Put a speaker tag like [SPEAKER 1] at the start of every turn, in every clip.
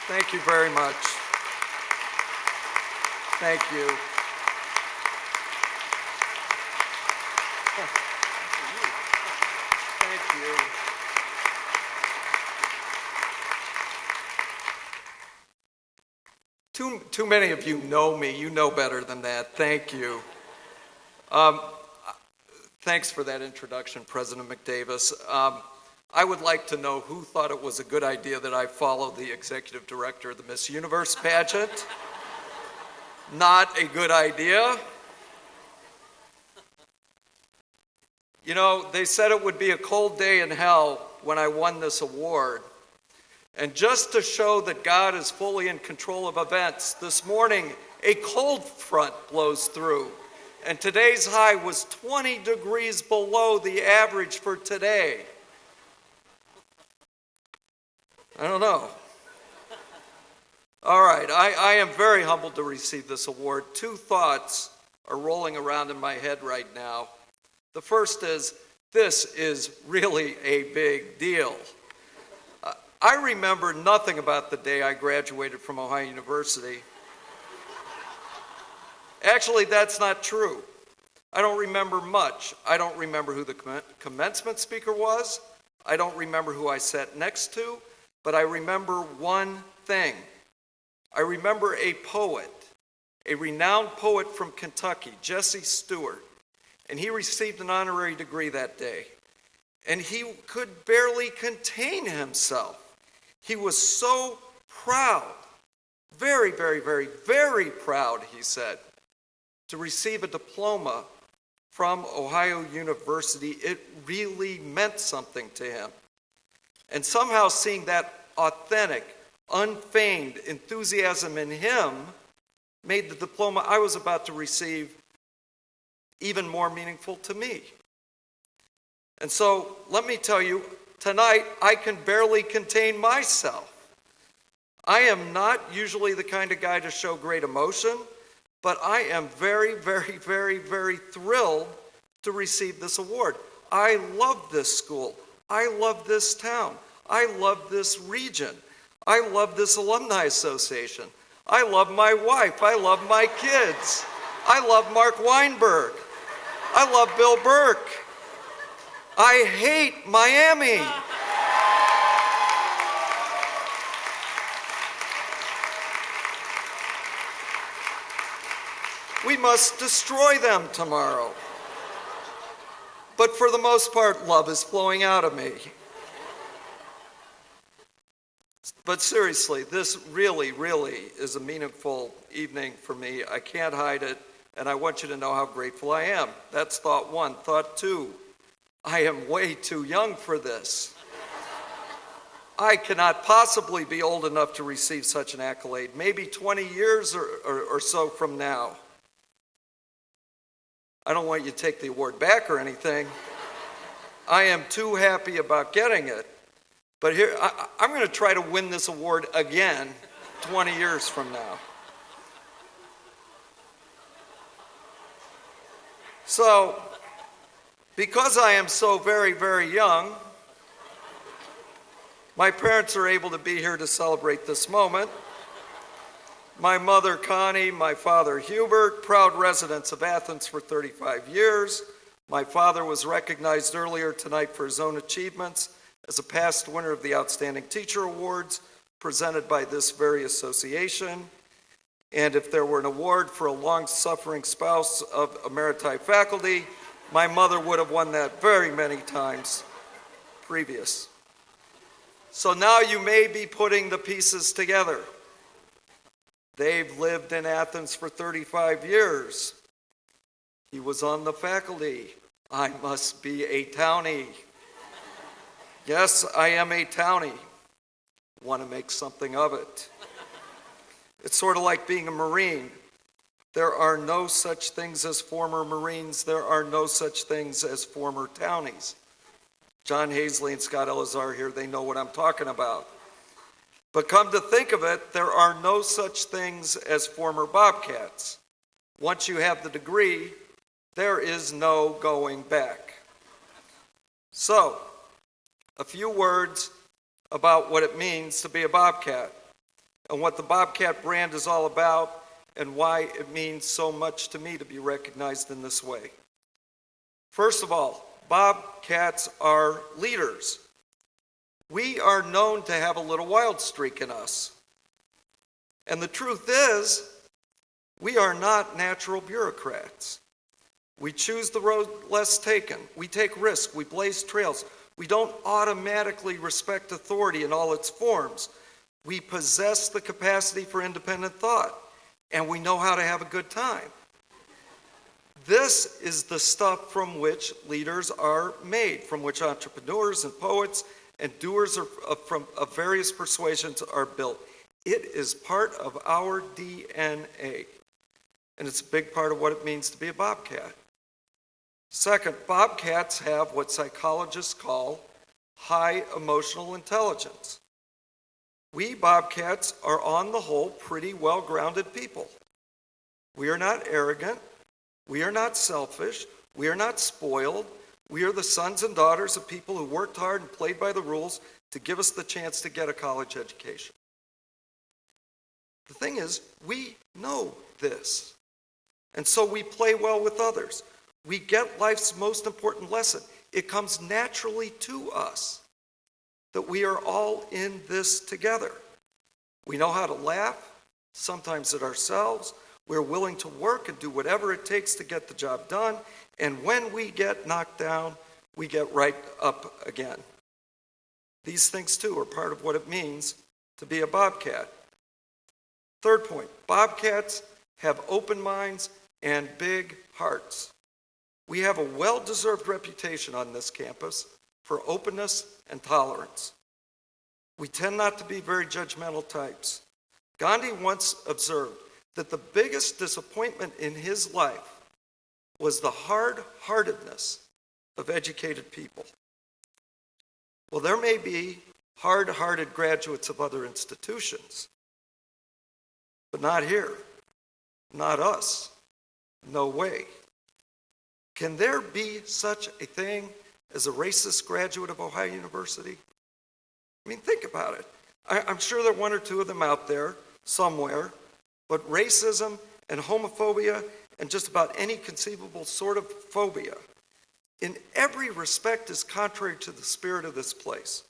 [SPEAKER 1] Thank you very much. Thank you. Thank you. Too many of you know me. You know better than that. Thank you. Thanks for that introduction, President McDavis. I would like to know who thought it was a good idea that I follow the executive director of the Miss Universe pageant. Not a good idea. You know, they said it would be a cold day in hell when I won this award. And just to show that God is fully in control of events, this morning a cold front blows through. And today's high was 20 degrees below the average for today. I don't know. All right, I am very humbled to receive this award. Two thoughts are rolling around in my head right now. The first is, this is really a big deal. I remember nothing about the day I graduated from Ohio University. Actually, that's not true. I don't remember much. I don't remember who the commencement speaker was. I don't remember who I sat next to, but I remember one thing. I remember a poet, a renowned poet from Kentucky, Jesse Stewart, and he received an honorary degree that day. And he could barely contain himself. He was so proud, very, very, very, very proud, he said, to receive a diploma from Ohio University. It really meant something to him. And somehow seeing that authentic, unfeigned enthusiasm in him made the diploma I was about to receive even more meaningful to me. And so let me tell you, tonight I can barely contain myself. I am not usually the kind of guy to show great emotion, but I am very, very, very, very thrilled to receive this award. I love this school. I love this town. I love this region. I love this alumni association. I love my wife. I love my kids. I love Mark Weinberg. I love Bill Burke. I hate Miami. We must destroy them tomorrow. But for the most part, love is flowing out of me. But seriously, this really, really is a meaningful evening for me. I can't hide it, and I want you to know how grateful I am. That's thought one. Thought two, I am way too young for this. I cannot possibly be old enough to receive such an accolade. Maybe 20 years or so from now. I don't want you to take the award back or anything. I am too happy about getting it. But here, I'm going to try to win this award again 20 years from now. So, because I am so very, very young, my parents are able to be here to celebrate this moment. My mother, Connie, my father, Hubert, proud residents of Athens for 35 years. My father was recognized earlier tonight for his own achievements as a past winner of the Outstanding Teacher Awards presented by this very association. And if there were an award for a long-suffering spouse of emeriti faculty, my mother would have won that very many times previous. So now you may be putting the pieces together. They've lived in Athens for 35 years. He was on the faculty. I must be a townie. Yes, I am a townie. Want to make something of it. It's sort of like being a Marine. There are no such things as former Marines. There are no such things as former townies. John Hazley and Scott Elazar here, they know what I'm talking about. But come to think of it, there are no such things as former Bobcats. Once you have the degree, there is no going back. So, a few words about what it means to be a Bobcat. and what the Bobcat brand is all about and why it means so much to me to be recognized in this way. First of all, Bobcats are leaders. We are known to have a little wild streak in us. And the truth is, we are not natural bureaucrats. We choose the road less taken. We take risks. We blaze trails. We don't automatically respect authority in all its forms. We possess the capacity for independent thought, and we know how to have a good time. This is the stuff from which leaders are made, from which entrepreneurs and poets and doers of various persuasions are built. It is part of our DNA, and it's a big part of what it means to be a Bobcat. Second, Bobcats have what psychologists call high emotional intelligence. We Bobcats are on the whole pretty well-grounded people. We are not arrogant. We are not selfish. We are not spoiled. We are the sons and daughters of people who worked hard and played by the rules to give us the chance to get a college education. The thing is, we know this. And so we play well with others. We get life's most important lesson. It comes naturally to us that we are all in this together. We know how to laugh, sometimes at ourselves. We're willing to work and do whatever it takes to get the job done. And when we get knocked down, we get right up again. These things, too, are part of what it means to be a Bobcat. Third point, Bobcats have open minds and big hearts. We have a well-deserved reputation on this campus for openness and tolerance. We tend not to be very judgmental types. Gandhi once observed that the biggest disappointment in his life was the hard-heartedness of educated people. Well, there may be hard-hearted graduates of other institutions, but not here, not us, no way. Can there be such a thing as a racist graduate of Ohio University? I mean, think about it. I'm sure there are one or two of them out there somewhere, but racism and homophobia and just about any conceivable sort of phobia in every respect is contrary to the spirit of this place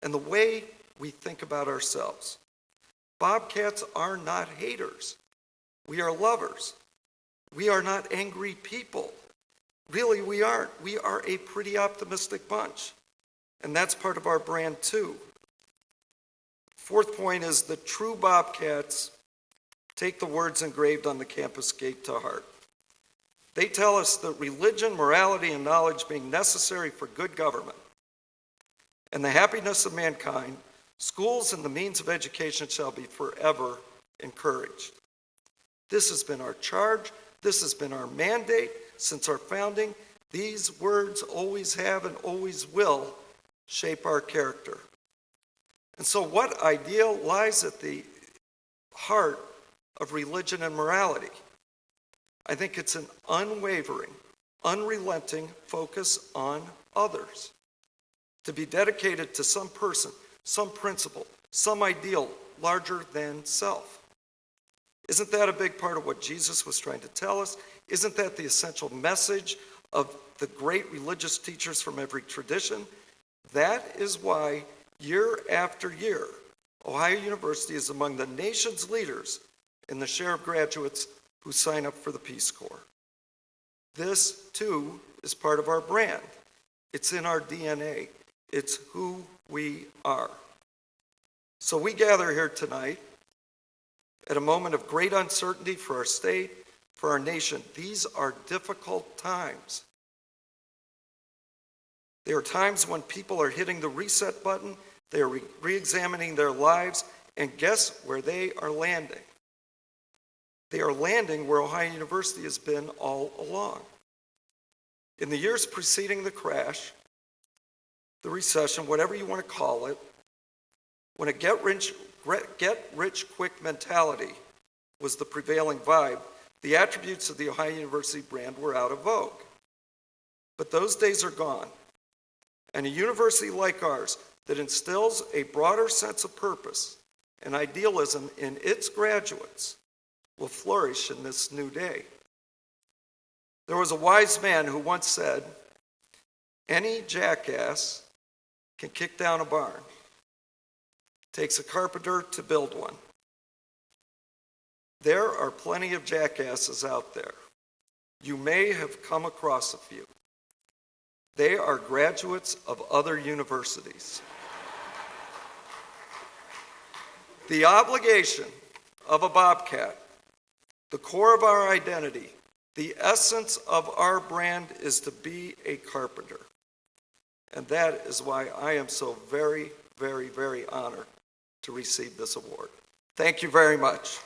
[SPEAKER 1] and the way we think about ourselves. Bobcats are not haters. We are lovers. We are not angry people. Really, we aren't. We are a pretty optimistic bunch. And that's part of our brand, too. Fourth point is that true Bobcats take the words engraved on the campus gate to heart. They tell us that religion, morality, and knowledge being necessary for good government and the happiness of mankind, schools and the means of education shall be forever encouraged. This has been our charge. This has been our mandate since our founding. These words always have and always will shape our character. And so what ideal lies at the heart of religion and morality? I think it's an unwavering, unrelenting focus on others. To be dedicated to some person, some principle, some ideal larger than self. Isn't that a big part of what Jesus was trying to tell us? Isn't that the essential message of the great religious teachers from every tradition? That is why year after year, Ohio University is among the nation's leaders in the share of graduates who sign up for the Peace Corps. This, too, is part of our brand. It's in our DNA. It's who we are. So we gather here tonight at a moment of great uncertainty for our state, for our nation. These are difficult times. There are times when people are hitting the reset button, they are re-examining their lives, and guess where they are landing? They are landing where Ohio University has been all along. In the years preceding the crash, the recession, whatever you want to call it, when a get-rich-quick mentality was the prevailing vibe, the attributes of the Ohio University brand were out of vogue. But those days are gone. And a university like ours that instills a broader sense of purpose and idealism in its graduates will flourish in this new day. There was a wise man who once said, "Any jackass can kick down a barn. It takes a carpenter to build one." There are plenty of jackasses out there. You may have come across a few. They are graduates of other universities. The obligation of a Bobcat, the core of our identity, the essence of our brand is to be a carpenter. And that is why I am so very, very, very honored to receive this award. Thank you very much.